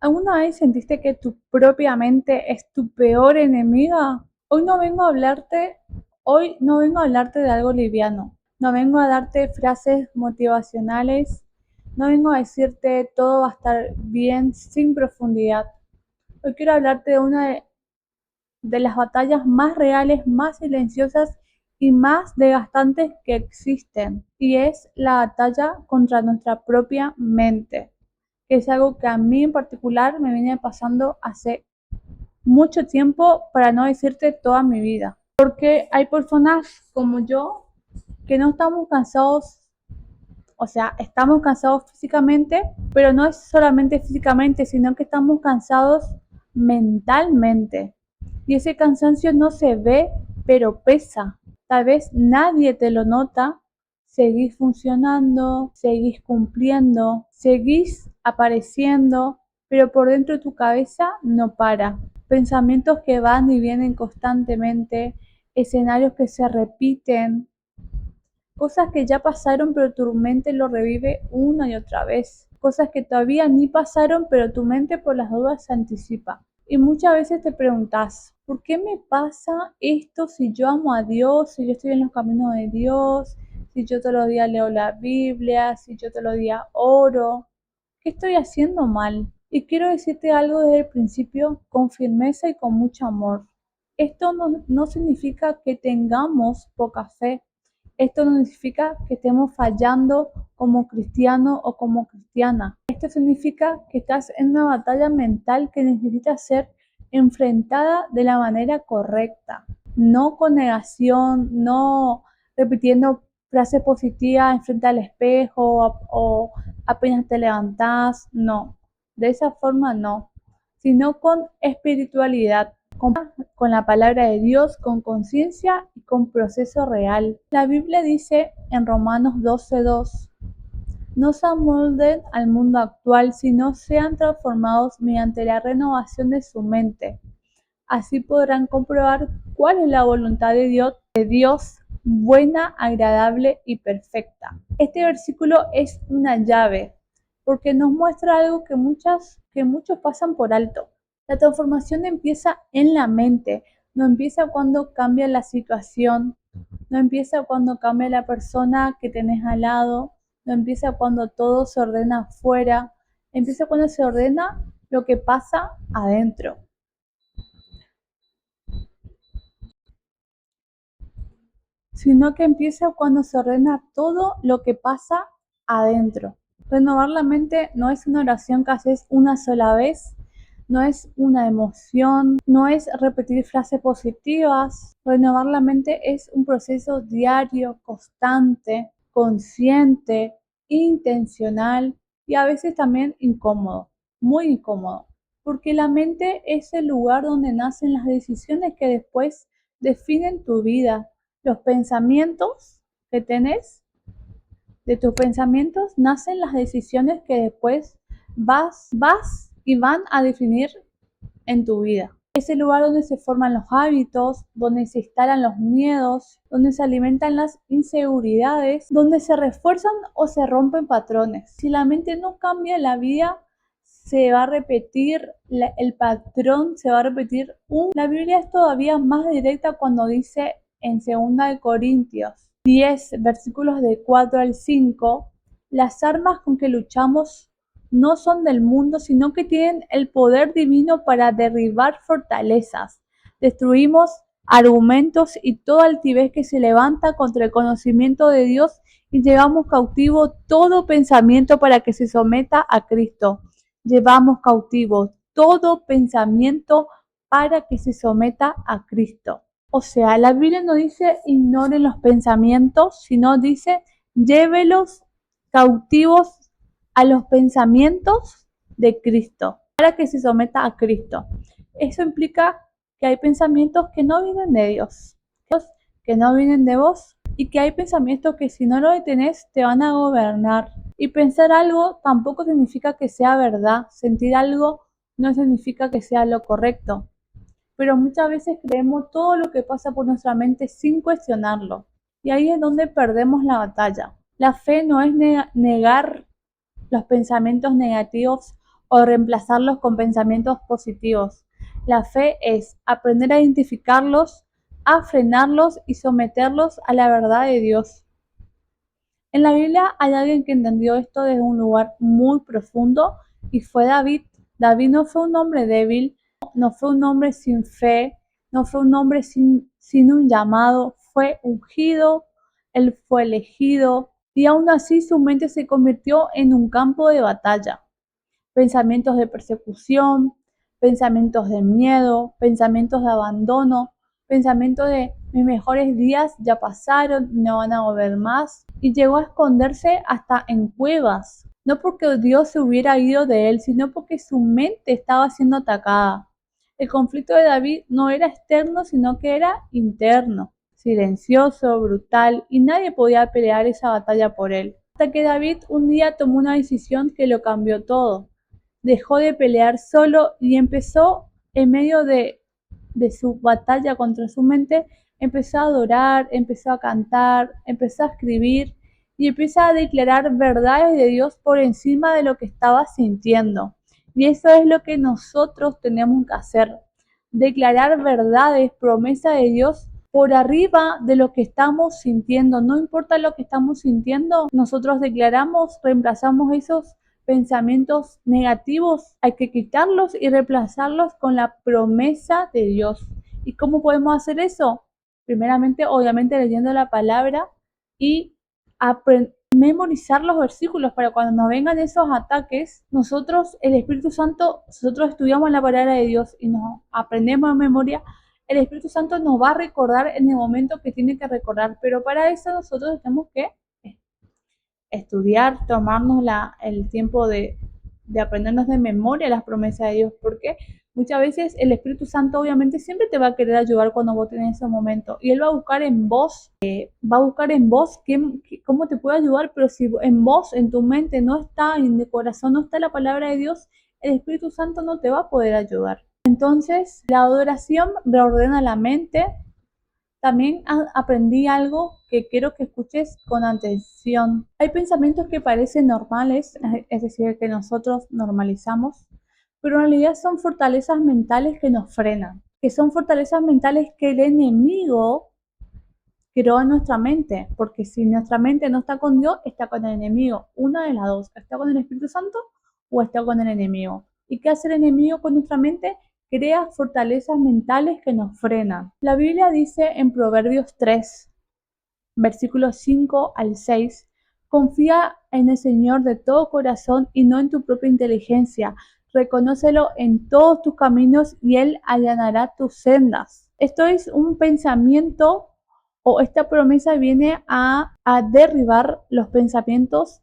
¿Alguna vez sentiste que tu propia mente es tu peor enemiga? Hoy no vengo a hablarte de algo liviano. No vengo a darte frases motivacionales. No vengo a decirte todo va a estar bien sin profundidad. Hoy quiero hablarte de una de las batallas más reales, más silenciosas y más desgastantes que existen. Y es la batalla contra nuestra propia mente, que es algo que a mí en particular me viene pasando hace mucho tiempo, para no decirte toda mi vida. Porque hay personas como yo que no estamos cansados, o sea, estamos cansados físicamente, pero no es solamente físicamente, sino que estamos cansados mentalmente. Y ese cansancio no se ve, pero pesa. Tal vez nadie te lo nota. Seguís funcionando, seguís cumpliendo, seguís apareciendo, pero por dentro de tu cabeza no para. Pensamientos que van y vienen constantemente, escenarios que se repiten, cosas que ya pasaron pero tu mente lo revive una y otra vez. Cosas que todavía ni pasaron pero tu mente por las dudas se anticipa. Y muchas veces te preguntas, ¿por qué me pasa esto si yo amo a Dios, si yo estoy en los caminos de Dios, si yo todos los días leo la Biblia, si yo todos los días oro? ¿Qué estoy haciendo mal? Y quiero decirte algo desde el principio con firmeza y con mucho amor. Esto no significa que tengamos poca fe. Esto no significa que estemos fallando como cristiano o como cristiana. Esto significa que estás en una batalla mental que necesita ser enfrentada de la manera correcta, no con negación, no repitiendo frases positivas enfrente al espejo o apenas te levantás, no, de esa forma no, sino con espiritualidad, con la palabra de Dios, con conciencia y con proceso real. La Biblia dice en Romanos 12:2, no se amolden al mundo actual, sino sean transformados mediante la renovación de su mente. Así podrán comprobar cuál es la voluntad de Dios, buena, agradable y perfecta. Este versículo es una llave, porque nos muestra algo que muchos pasan por alto. La transformación empieza en la mente, no empieza cuando cambia la situación, no empieza cuando cambia la persona que tenés al lado, no empieza cuando todo se ordena afuera, empieza cuando se ordena lo que pasa adentro. Sino que empieza cuando se ordena todo lo que pasa adentro. Renovar la mente no es una oración que haces una sola vez, no es una emoción, no es repetir frases positivas. Renovar la mente es un proceso diario, constante, consciente, intencional y a veces también incómodo, muy incómodo, porque la mente es el lugar donde nacen las decisiones que después definen tu vida. Los pensamientos que tenés, de tus pensamientos nacen las decisiones que después vas y van a definir en tu vida. Es el lugar donde se forman los hábitos, donde se instalan los miedos, donde se alimentan las inseguridades, donde se refuerzan o se rompen patrones. Si la mente no cambia, la vida se va a repetir, el patrón se va a repetir. La Biblia es todavía más directa cuando dice en 2 Corintios 10, versículos de 4 al 5, las armas con que luchamos no son del mundo, sino que tienen el poder divino para derribar fortalezas. Destruimos argumentos y toda altivez que se levanta contra el conocimiento de Dios y llevamos cautivo todo pensamiento para que se someta a Cristo. Llevamos cautivo todo pensamiento para que se someta a Cristo. O sea, la Biblia no dice ignoren los pensamientos, sino dice llévelos cautivos a los pensamientos de Cristo, para que se someta a Cristo. Eso implica que hay pensamientos que no vienen de Dios, que no vienen de vos, y que hay pensamientos que si no lo detenés te van a gobernar. Y pensar algo tampoco significa que sea verdad, sentir algo no significa que sea lo correcto. Pero muchas veces creemos todo lo que pasa por nuestra mente sin cuestionarlo. Y ahí es donde perdemos la batalla. La fe no es negar los pensamientos negativos o reemplazarlos con pensamientos positivos. La fe es aprender a identificarlos, a frenarlos y someterlos a la verdad de Dios. En la Biblia hay alguien que entendió esto desde un lugar muy profundo y fue David. David no fue un hombre débil, no fue un hombre sin fe, no fue un hombre sin un llamado, fue ungido, él fue elegido y aún así su mente se convirtió en un campo de batalla. Pensamientos de persecución, pensamientos de miedo, pensamientos de abandono, pensamientos de mis mejores días ya pasaron, no van a volver más. Y llegó a esconderse hasta en cuevas, no porque Dios se hubiera ido de él, sino porque su mente estaba siendo atacada. El conflicto de David no era externo, sino que era interno, silencioso, brutal, y nadie podía pelear esa batalla por él. Hasta que David un día tomó una decisión que lo cambió todo. Dejó de pelear solo y empezó, en medio de su batalla contra su mente, empezó a adorar, empezó a cantar, empezó a escribir y empieza a declarar verdades de Dios por encima de lo que estaba sintiendo. Y eso es lo que nosotros tenemos que hacer, declarar verdades, promesas de Dios por arriba de lo que estamos sintiendo. No importa lo que estamos sintiendo, nosotros declaramos, reemplazamos esos pensamientos negativos, hay que quitarlos y reemplazarlos con la promesa de Dios. ¿Y cómo podemos hacer eso? Primeramente, obviamente, leyendo la palabra y memorizar los versículos para cuando nos vengan esos ataques, nosotros, el Espíritu Santo, nosotros estudiamos la palabra de Dios y nos aprendemos en memoria, el Espíritu Santo nos va a recordar en el momento que tiene que recordar, pero para eso nosotros tenemos que estudiar, tomarnos el tiempo de aprendernos de memoria las promesas de Dios, porque muchas veces el Espíritu Santo obviamente siempre te va a querer ayudar cuando vos tenés ese momento, y Él va a buscar en vos, cómo te puede ayudar, pero si en vos, en tu mente no está, en tu corazón no está la palabra de Dios, el Espíritu Santo no te va a poder ayudar. Entonces, la adoración reordena la mente. También aprendí algo que quiero que escuches con atención. Hay pensamientos que parecen normales, es decir, que nosotros normalizamos, pero en realidad son fortalezas mentales que nos frenan, que son fortalezas mentales que el enemigo creó en nuestra mente, porque si nuestra mente no está con Dios, está con el enemigo. Una de las dos, está con el Espíritu Santo o está con el enemigo. ¿Y qué hace el enemigo con nuestra mente? Crea fortalezas mentales que nos frenan. La Biblia dice en Proverbios 3, versículos 5 al 6, confía en el Señor de todo corazón y no en tu propia inteligencia. Reconócelo en todos tus caminos y Él allanará tus sendas. Esto es un pensamiento, o esta promesa viene a derribar los pensamientos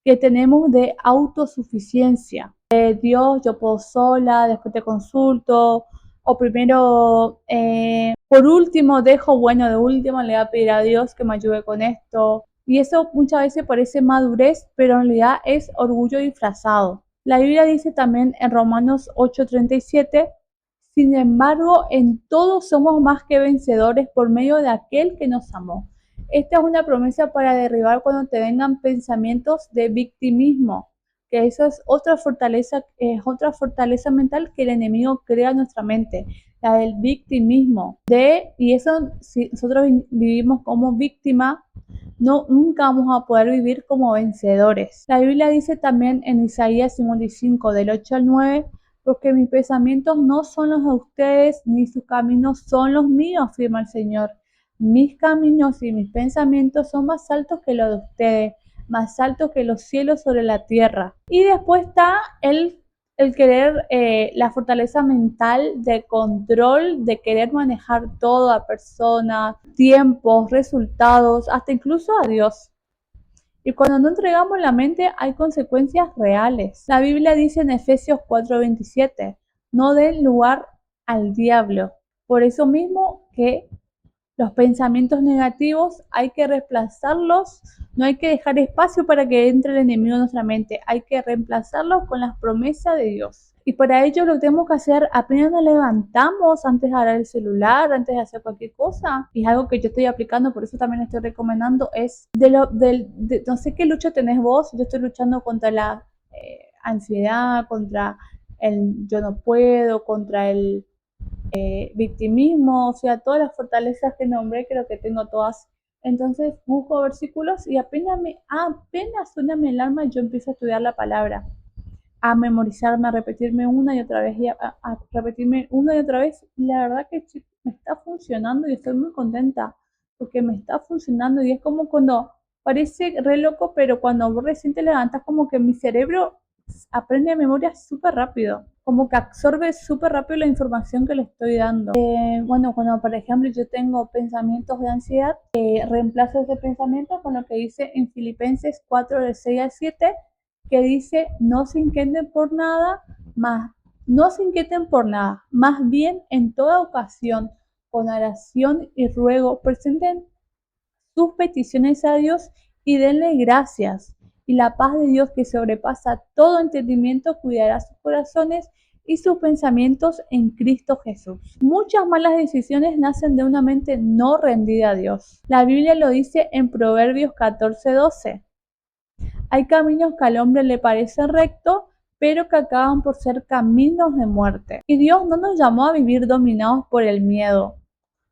que tenemos de autosuficiencia. Dios, yo puedo sola, después te consulto, o primero, por último, de último le voy a pedir a Dios que me ayude con esto. Y eso muchas veces parece madurez, pero en realidad es orgullo disfrazado. La Biblia dice también en Romanos 8:37, sin embargo, en todo somos más que vencedores por medio de aquel que nos amó. Esta es una promesa para derribar cuando te vengan pensamientos de victimismo, que eso es otra fortaleza mental que el enemigo crea en nuestra mente, la del victimismo. Y eso, si nosotros vivimos como víctima, nunca vamos a poder vivir como vencedores. La Biblia dice también en Isaías 55, del 8 al 9, porque mis pensamientos no son los de ustedes, ni sus caminos son los míos, afirma el Señor. Mis caminos y mis pensamientos son más altos que los de ustedes, más altos que los cielos sobre la tierra. Y después está el querer, la fortaleza mental de control, de querer manejar todo a personas, tiempos, resultados, hasta incluso a Dios. Y cuando no entregamos la mente hay consecuencias reales. La Biblia dice en Efesios 4:27, no den lugar al diablo. Por eso mismo que los pensamientos negativos hay que reemplazarlos, no hay que dejar espacio para que entre el enemigo en nuestra mente, hay que reemplazarlos con las promesas de Dios. Y para ello lo que tenemos que hacer apenas nos levantamos, antes de agarrar el celular, antes de hacer cualquier cosa, y es algo que yo estoy aplicando, por eso también estoy recomendando, es no sé qué lucha tenés vos. Yo estoy luchando contra ansiedad, contra el yo no puedo, contra el victimismo, o sea, todas las fortalezas que nombré, creo que tengo todas. Entonces busco versículos y apenas suena mi alarma, yo empiezo a estudiar la palabra, a memorizarme, a repetirme una y otra vez, y a repetirme una y otra vez. Y la verdad que me está funcionando y estoy muy contenta porque me está funcionando. Y es como cuando parece re loco, pero cuando vos recién te levantas, como que mi cerebro aprende de memoria súper rápido, como que absorbe súper rápido la información que le estoy dando. Bueno, cuando por ejemplo yo tengo pensamientos de ansiedad, reemplazo ese pensamiento con lo que dice en Filipenses 4, del 6 al 7, que dice: no se inquieten por nada, más bien en toda ocasión, con oración y ruego, presenten sus peticiones a Dios y denle gracias. Y la paz de Dios, que sobrepasa todo entendimiento, cuidará sus corazones y sus pensamientos en Cristo Jesús. Muchas malas decisiones nacen de una mente no rendida a Dios. La Biblia lo dice en Proverbios 14:12. Hay caminos que al hombre le parecen rectos, pero que acaban por ser caminos de muerte. Y Dios no nos llamó a vivir dominados por el miedo.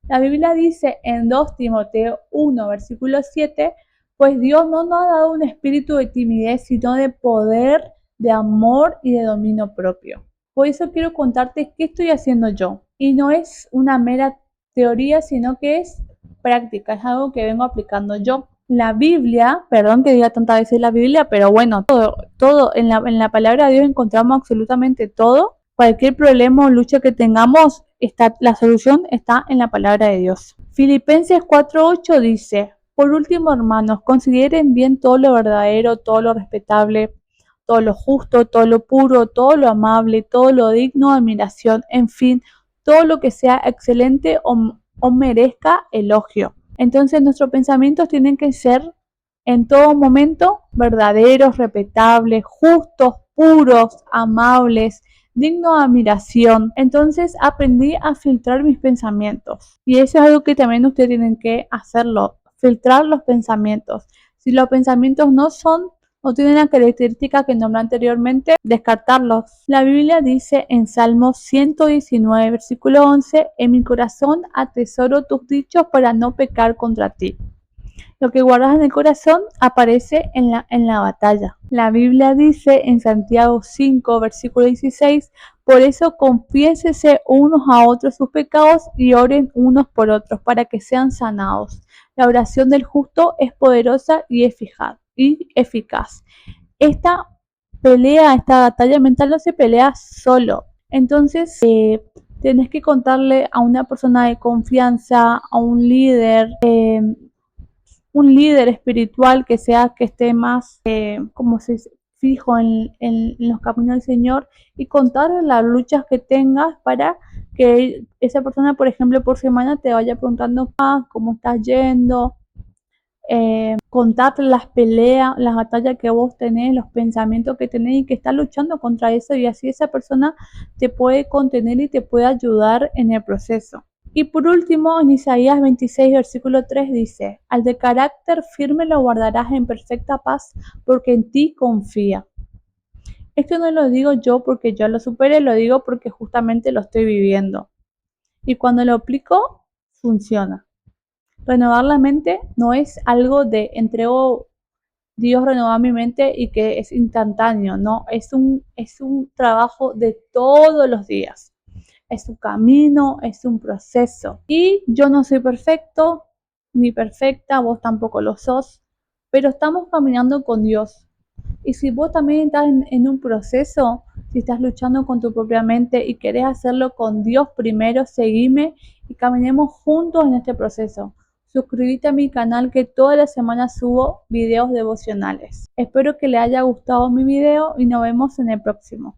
La Biblia dice en 2 Timoteo 1, versículo 7, pues Dios no nos ha dado un espíritu de timidez, sino de poder, de amor y de dominio propio. Por eso quiero contarte qué estoy haciendo yo. Y no es una mera teoría, sino que es práctica, es algo que vengo aplicando yo. La Biblia, perdón que diga tantas veces la Biblia, pero bueno, todo en la palabra de Dios encontramos absolutamente todo. Cualquier problema o lucha que tengamos, la solución está en la palabra de Dios. Filipenses 4:8 dice: por último, hermanos, consideren bien todo lo verdadero, todo lo respetable, todo lo justo, todo lo puro, todo lo amable, todo lo digno de admiración, en fin, todo lo que sea excelente o merezca elogio. Entonces nuestros pensamientos tienen que ser en todo momento verdaderos, respetables, justos, puros, amables, dignos de admiración. Entonces aprendí a filtrar mis pensamientos. Y eso es algo que también ustedes tienen que hacerlo, filtrar los pensamientos. Si los pensamientos no tienen la característica que nombré anteriormente, descartarlos. La Biblia dice en Salmo 119, versículo 11, en mi corazón atesoro tus dichos para no pecar contra ti. Lo que guardas en el corazón aparece en la batalla. La Biblia dice en Santiago 5, versículo 16, por eso confiésese unos a otros sus pecados y oren unos por otros para que sean sanados. La oración del justo es poderosa y eficaz. Esta esta batalla mental no se pelea solo. Entonces, tenés que contarle a una persona de confianza, a un líder espiritual que esté más como se dice, fijo en los caminos del Señor, y contarle las luchas que tengas para que esa persona, por ejemplo, por semana te vaya preguntando cómo estás yendo, contarle las peleas, las batallas que vos tenés, los pensamientos que tenés y que estás luchando contra eso, y así esa persona te puede contener y te puede ayudar en el proceso. Y por último, en Isaías 26, versículo 3 dice: al de carácter firme lo guardarás en perfecta paz, porque en ti confía. Esto no lo digo yo porque yo lo superé, lo digo porque justamente lo estoy viviendo. Y cuando lo aplico, funciona. Renovar la mente no es algo de entrego, Dios renovó mi mente y que es instantáneo, no, es un trabajo de todos los días. Es un camino, es un proceso. Y yo no soy perfecto, ni perfecta, vos tampoco lo sos, pero estamos caminando con Dios. Y si vos también estás en un proceso, si estás luchando con tu propia mente y querés hacerlo con Dios primero, seguime y caminemos juntos en este proceso. Suscríbete a mi canal, que toda la semana subo videos devocionales. Espero que les haya gustado mi video y nos vemos en el próximo.